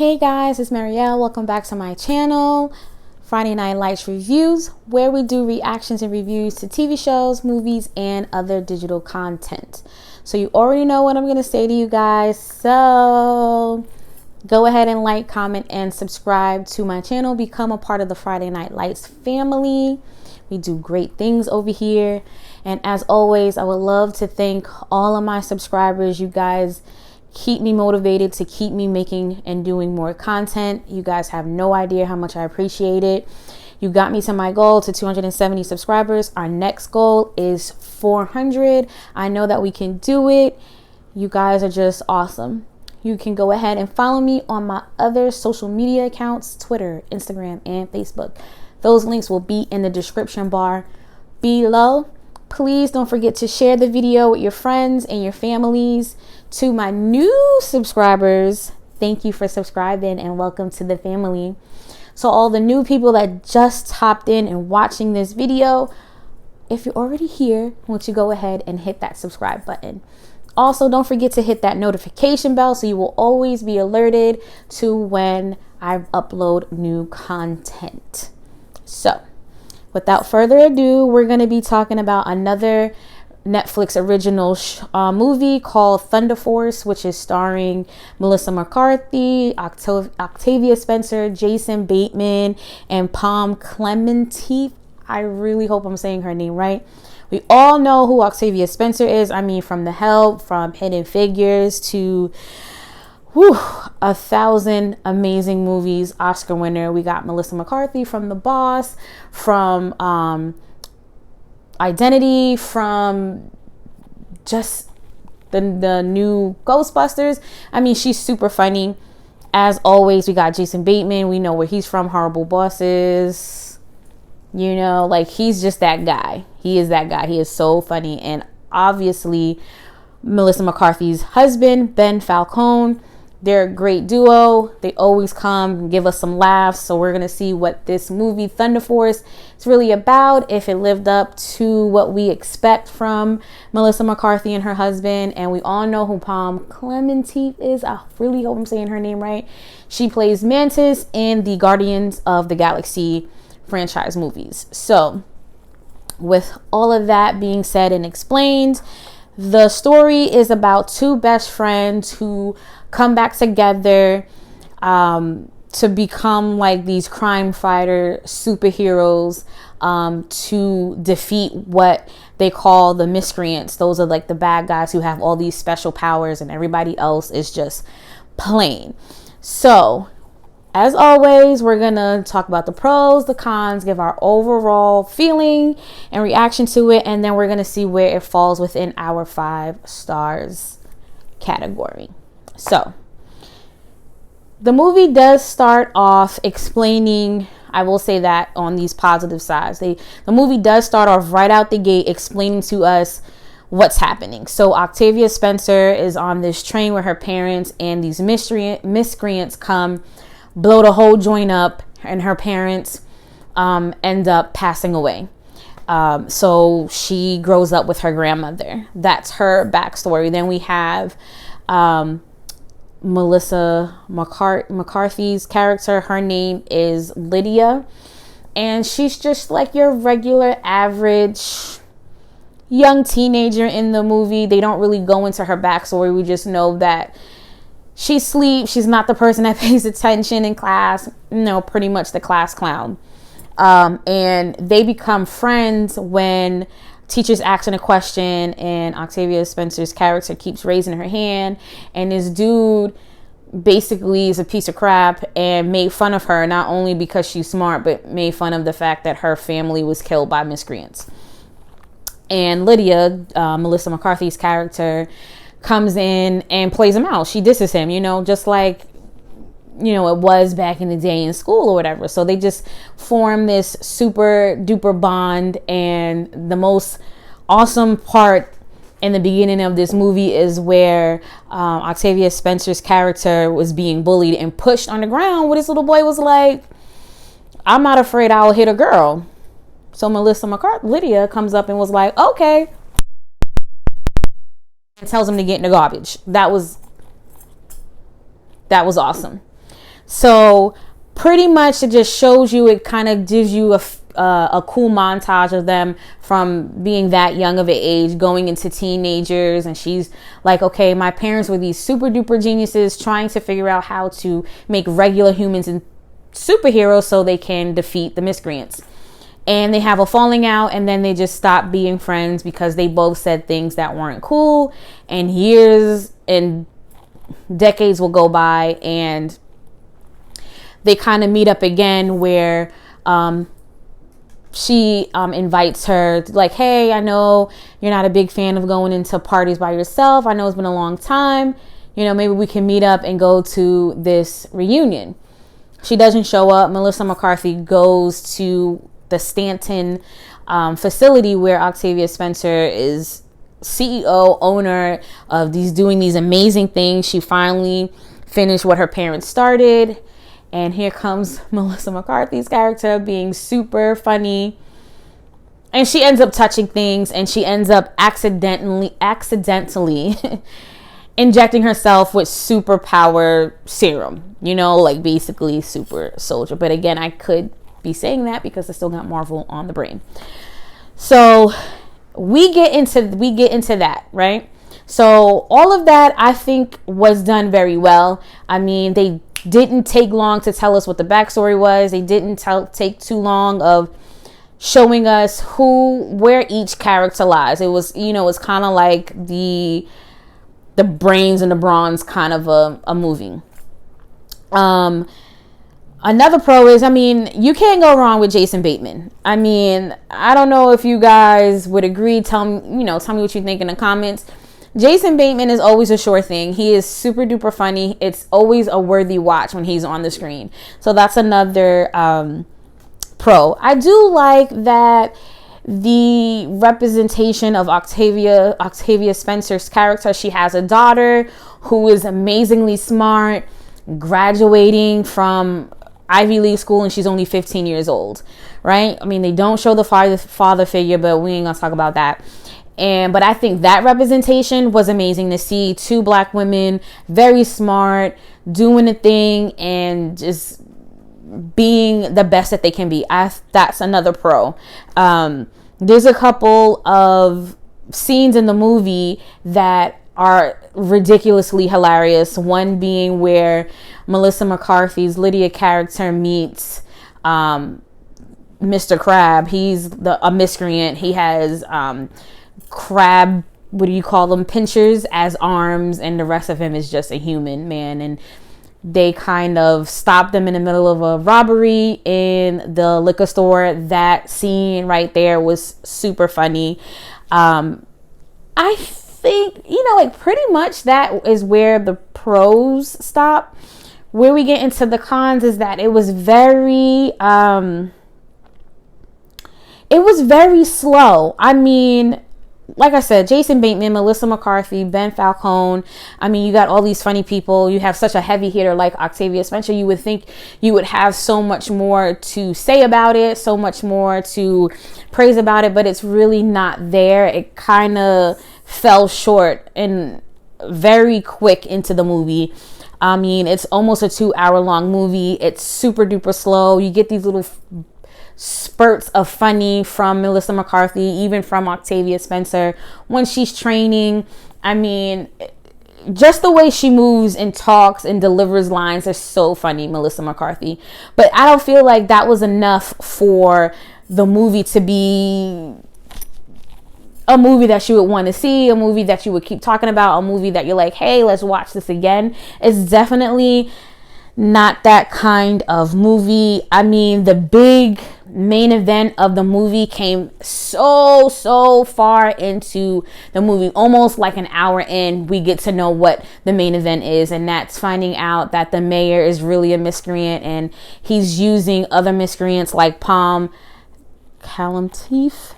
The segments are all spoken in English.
Hey guys, it's Marielle. Welcome back to my channel, Friday Night Lights Reviews, where we do reactions and reviews to TV shows, movies, and other digital content. So you already know what I'm going to say to you guys. So go ahead and like, comment, and subscribe to my channel. Become a part of the Friday Night Lights family. We do great things over here. And as always, I would love to thank all of my subscribers. You guys keep me motivated to keep me making and doing more content. You guys have no idea how much I appreciate it. You got me to my goal to 270 subscribers. Our next goal is 400. I know that we can do it. You guys are just awesome. You can go ahead and follow me on my other social media accounts, Twitter, Instagram, and Facebook. Those links will be in the description bar below. Please don't forget to share the video with your friends and your families. To my new subscribers, thank you for subscribing and welcome to the family. So all the new people that just hopped in and watching this video, if you're already here, won't you go ahead and hit that subscribe button. Also, don't forget to hit that notification bell so you will always be alerted to when I upload new content. So without further ado, we're going to be talking about another Netflix original movie called Thunder Force, which is starring Melissa McCarthy, Octavia Spencer, Jason Bateman, and Pom Klementieff. I really hope I'm saying her name right. We all know who Octavia Spencer is. I mean, from The Help, from Hidden Figures to 1,000 amazing movies, Oscar winner. We got Melissa McCarthy from The Boss, from Identity, from just the new Ghostbusters. I mean, she's super funny. As always, we got Jason Bateman. We know where he's from, Horrible Bosses. You know, like, he's just that guy. He is that guy. He is so funny. And obviously, Melissa McCarthy's husband, Ben Falcone, they're a great duo. They always come and give us some laughs. So we're going to see what this movie, Thunder Force, is really about, if it lived up to what we expect from Melissa McCarthy and her husband. And we all know who Pom Klementieff is. I really hope I'm saying her name right. She plays Mantis in the Guardians of the Galaxy franchise movies. So with all of that being said and explained, the story is about two best friends who come back together to become like these crime fighter superheroes to defeat what they call the miscreants. Those are like the bad guys who have all these special powers and everybody else is just plain. So as always, we're going to talk about the pros, the cons, give our overall feeling and reaction to it, and then we're going to see where it falls within our 5 stars category. So, the movie does start off explaining, I will say that on these positive sides, the movie does start off right out the gate explaining to us what's happening. So Octavia Spencer is on this train with her parents, and these miscreants come, blow the whole joint up, and her parents end up passing away. So she grows up with her grandmother. That's her backstory. Then we have Melissa McCarthy's character. Her name is Lydia, and she's just like your regular average young teenager in the movie. They don't really go into her backstory. We just know that she sleeps. She's not the person that pays attention in class. No, pretty much the class clown. And they become friends when teacher's asking a question, and Octavia Spencer's character keeps raising her hand, and this dude basically is a piece of crap and made fun of her, not only because she's smart, but made fun of the fact that her family was killed by miscreants. And Lydia, Melissa McCarthy's character, comes in and plays him out. She disses him, you know, just like, you know, it was back in the day in school or whatever. So they just form this super duper bond. And the most awesome part in the beginning of this movie is where Octavia Spencer's character was being bullied and pushed on the ground, where this little boy was like, I'm not afraid I'll hit a girl. So Melissa McCarthy, Lydia, comes up and was like, okay, and tells him to get in the garbage. That was awesome. So pretty much it just shows you, it kind of gives you a cool montage of them from being that young of an age going into teenagers. And she's like, okay, my parents were these super duper geniuses trying to figure out how to make regular humans and superheroes so they can defeat the miscreants. And they have a falling out, and then they just stop being friends because they both said things that weren't cool. And years and decades will go by, and they kind of meet up again where she invites her like, hey, I know you're not a big fan of going into parties by yourself. I know it's been a long time. You know, maybe we can meet up and go to this reunion. She doesn't show up. Melissa McCarthy goes to the Stanton facility where Octavia Spencer is CEO, owner of doing these amazing things. She finally finished what her parents started. And here comes Melissa McCarthy's character being super funny. And she ends up touching things, and she ends up accidentally injecting herself with superpower serum, you know, like basically super soldier. But again, I could be saying that because I still got Marvel on the brain. So we get into that, right? So all of that I think was done very well. I mean, they didn't take long to tell us what the backstory was. They didn't take too long of showing us where each character lies. It was, you know, it's kind of like the brains and the bronze kind of a movie. Another pro is, I mean, you can't go wrong with Jason Bateman. I mean, I don't know if you guys would agree. Tell me what you think in the comments. Jason Bateman is always a sure thing. He is super duper funny. It's always a worthy watch when he's on the screen. So that's another pro. I do like that the representation of Octavia Spencer's character. She has a daughter who is amazingly smart, graduating from Ivy League school, and she's only 15 years old, right? I mean, they don't show the father figure, but we ain't gonna talk about that. But I think that representation was amazing to see. Two black women, very smart, doing a thing, and just being the best that they can be. That's another pro. There's a couple of scenes in the movie that are ridiculously hilarious. One being where Melissa McCarthy's Lydia character meets Mr. Crab. He's a miscreant. He has crab, what do you call them, pinchers as arms, and the rest of him is just a human man. And they kind of stopped them in the middle of a robbery in the liquor store. That scene right there was super funny. I think, like pretty much that is where the pros stop. Where we get into the cons is that it was very slow. I mean, like I said, Jason Bateman, Melissa McCarthy, Ben Falcone. I mean, you got all these funny people. You have such a heavy hitter like Octavia Spencer. You would think you would have so much more to say about it, so much more to praise about it, but it's really not there. It kind of fell short and very quick into the movie. I mean, it's almost a 2-hour long movie. It's super duper slow. You get these little spurts of funny from Melissa McCarthy, even from Octavia Spencer when she's training. I mean, just the way she moves and talks and delivers lines is so funny, Melissa McCarthy. But I don't feel like that was enough for the movie to be a movie that you would want to see, a movie that you would keep talking about, a movie that you're like, hey, let's watch this again. It's definitely not that kind of movie. I mean, the big main event of the movie came so far into the movie. Almost like an hour in, we get to know what the main event is, and that's finding out that the mayor is really a miscreant, and he's using other miscreants like Palm Kalamteef.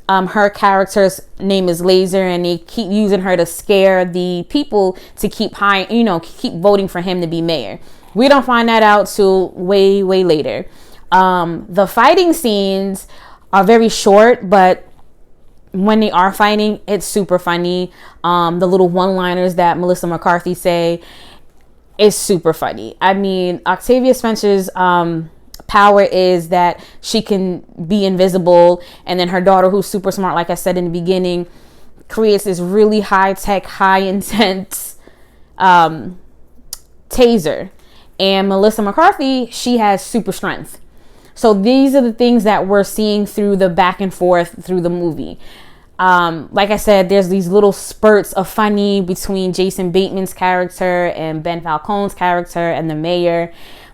Her character's name is Laser, and they keep using her to scare the people to keep voting for him to be mayor. We don't find that out till way later. The fighting scenes are very short, but when they are fighting, it's super funny. The little one-liners that Melissa McCarthy say, is super funny. I mean, Octavia Spencer's power is that she can be invisible, and then her daughter, who's super smart, like I said in the beginning, creates this really high-tech, high-intense taser. And Melissa McCarthy, she has super strength. So these are the things that we're seeing through the back and forth through the movie. Like I said, there's these little spurts of funny between Jason Bateman's character and Ben Falcone's character and the mayor,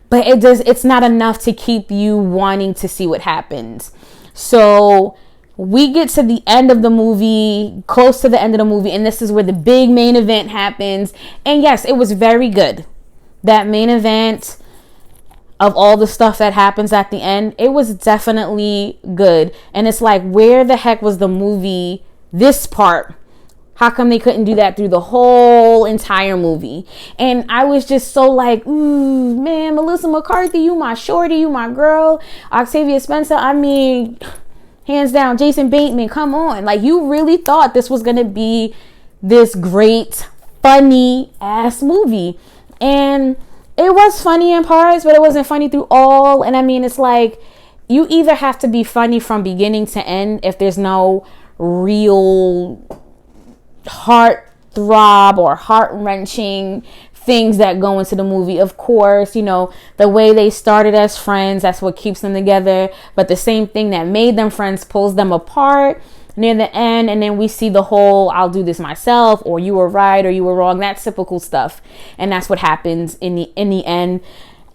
but it's not enough to keep you wanting to see what happens. So we get to the end of the movie, close to the end of the movie, and this is where the big main event happens. And yes, it was very good. That main event of all the stuff that happens at the end, it was definitely good. And it's like, where the heck was the movie, this part? How come they couldn't do that through the whole entire movie? And I was just so like, ooh, man, Melissa McCarthy, you my shorty, you my girl. Octavia Spencer, I mean, hands down. Jason Bateman, come on. Like, you really thought this was going to be this great, funny ass movie. And it was funny in parts, but it wasn't funny through all. And I mean, it's like, you either have to be funny from beginning to end if there's no real heart throb or heart wrenching things that go into the movie. Of course, you know, the way they started as friends, that's what keeps them together. But the same thing that made them friends pulls them apart near the end, and then we see the whole I'll do this myself, or you were right or you were wrong, that typical stuff. And that's what happens in the end.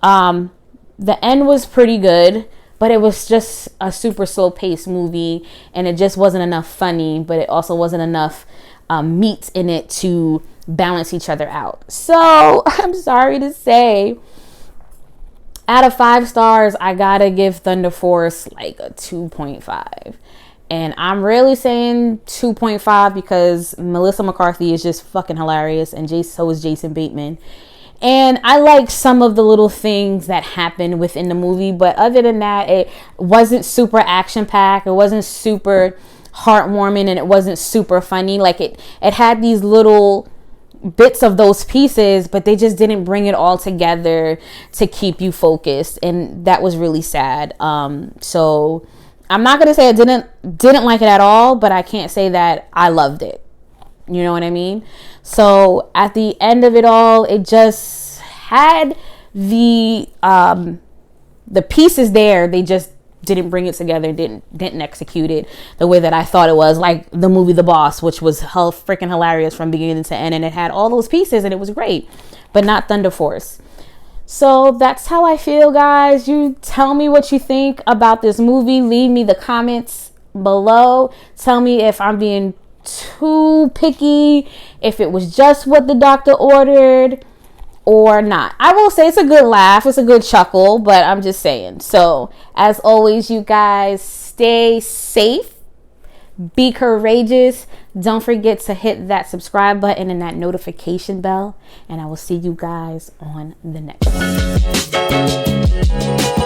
The end was pretty good, but it was just a super slow paced movie, and it just wasn't enough funny, but it also wasn't enough meat in it to balance each other out. So I'm sorry to say, out of 5 stars, I gotta give Thunder Force like a 2.5. And I'm really saying 2.5 because Melissa McCarthy is just fucking hilarious, and so is Jason Bateman. And I like some of the little things that happen within the movie, but other than that, it wasn't super action-packed. It wasn't super heartwarming, and it wasn't super funny. Like, it had these little bits of those pieces, but they just didn't bring it all together to keep you focused, and that was really sad. So I'm not gonna say I didn't like it at all, but I can't say that I loved it. You know what I mean? So at the end of it all, it just had the pieces there. They just didn't bring it together, didn't execute it the way that I thought it was, like the movie The Boss, which was freaking hilarious from beginning to end, and it had all those pieces and it was great, but not Thunder Force. So that's how I feel, guys. You tell me what you think about this movie. Leave me the comments below. Tell me if I'm being too picky, if it was just what the doctor ordered or not. I will say it's a good laugh. It's a good chuckle, but I'm just saying. So as always, you guys, stay safe. Be courageous. Don't forget to hit that subscribe button and that notification bell. And I will see you guys on the next one.